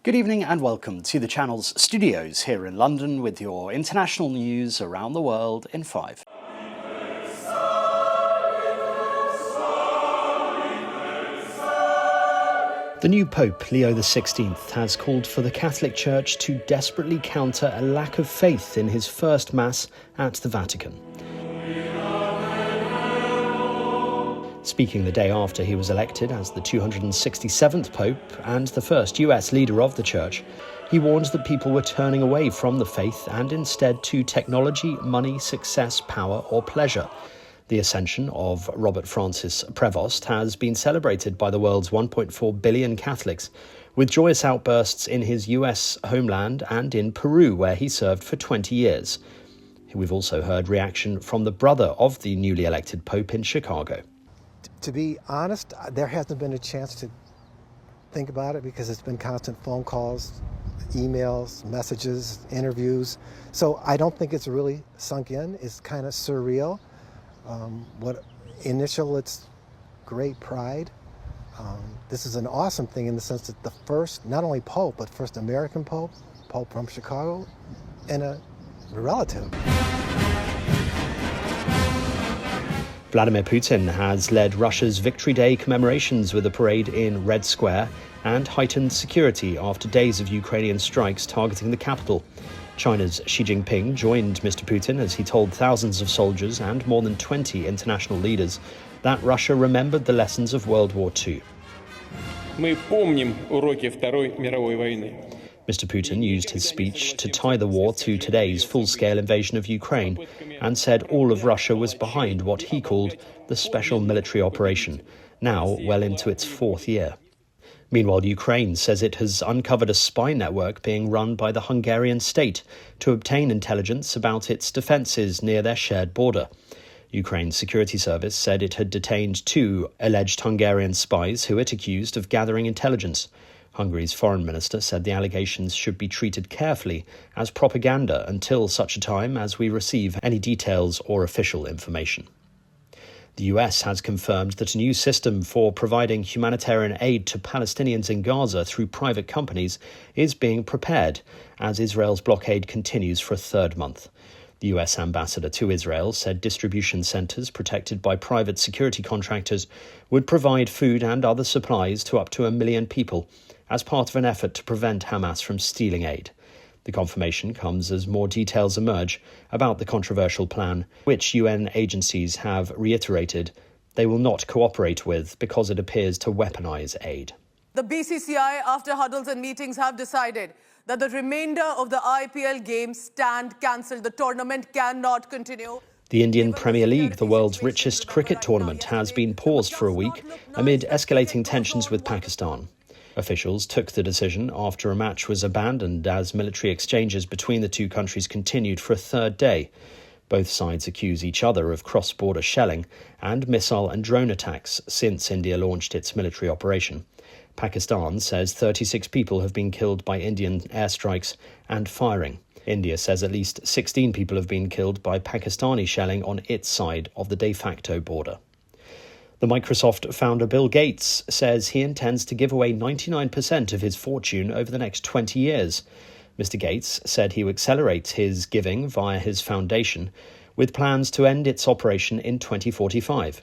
Good evening and welcome to the channel's studios here in London with your international news around the world in 5. The new Pope, Leo XVI, has called for the Catholic Church to desperately counter a lack of faith in his first Mass at the Vatican. Speaking the day after he was elected as the 267th Pope and the first US leader of the Church, he warned that people were turning away from the faith and instead to technology, money, success, power or pleasure. The ascension of Robert Francis Prevost has been celebrated by the world's 1.4 billion Catholics, with joyous outbursts in his US homeland and in Peru, where he served for 20 years. We've also heard reaction from the brother of the newly elected Pope in Chicago. To be honest, there hasn't been a chance to think about it because it's been constant phone calls, emails, messages, interviews. So I don't think it's really sunk in. It's kind of surreal. It's great pride. This is an awesome thing in the sense that the first, not only Pope, but first American Pope from Chicago, and a relative. Vladimir Putin has led Russia's Victory Day commemorations with a parade in Red Square and heightened security after days of Ukrainian strikes targeting the capital. China's Xi Jinping joined Mr. Putin as he told thousands of soldiers and more than 20 international leaders that Russia remembered the lessons of World War II. Мы помним уроки Второй мировой войны. Mr. Putin used his speech to tie the war to today's full-scale invasion of Ukraine and said all of Russia was behind what he called the special military operation, now well into its 4th year. Meanwhile, Ukraine says it has uncovered a spy network being run by the Hungarian state to obtain intelligence about its defences near their shared border. Ukraine's security service said it had detained 2 alleged Hungarian spies who it accused of gathering intelligence. Hungary's foreign minister said the allegations should be treated carefully as propaganda until such a time as we receive any details or official information. The US has confirmed that a new system for providing humanitarian aid to Palestinians in Gaza through private companies is being prepared as Israel's blockade continues for a 3rd month. The US ambassador to Israel said distribution centres protected by private security contractors would provide food and other supplies to up to 1 million people as part of an effort to prevent Hamas from stealing aid. The confirmation comes as more details emerge about the controversial plan, which UN agencies have reiterated they will not cooperate with because it appears to weaponize aid. The BCCI, after huddles and meetings, have decided that the remainder of the IPL games stand cancelled. The tournament cannot continue. The Indian Premier League, the world's richest cricket tournament, has been paused for a week amid escalating tensions with Pakistan. Officials took the decision after a match was abandoned as military exchanges between the two countries continued for a 3rd day. Both sides accuse each other of cross-border shelling and missile and drone attacks since India launched its military operation. Pakistan says 36 people have been killed by Indian airstrikes and firing. India says at least 16 people have been killed by Pakistani shelling on its side of the de facto border. The Microsoft founder Bill Gates says he intends to give away 99% of his fortune over the next 20 years. Mr. Gates said he will accelerate his giving via his foundation, with plans to end its operation in 2045.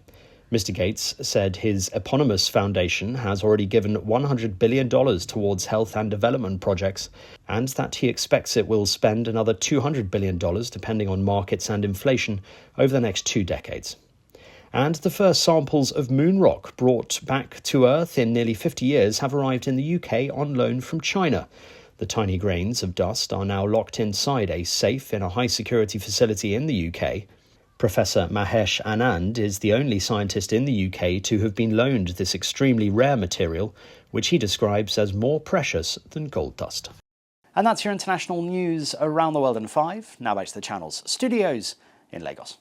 Mr. Gates said his eponymous foundation has already given $100 billion towards health and development projects, and that he expects it will spend another $200 billion, depending on markets and inflation, over the next 2 decades. And the first samples of moon rock brought back to Earth in nearly 50 years have arrived in the UK on loan from China. The tiny grains of dust are now locked inside a safe in a high-security facility in the UK. Professor Mahesh Anand is the only scientist in the UK to have been loaned this extremely rare material, which he describes as more precious than gold dust. And that's your international news around the world in 5. Now back to the channel's studios in Lagos.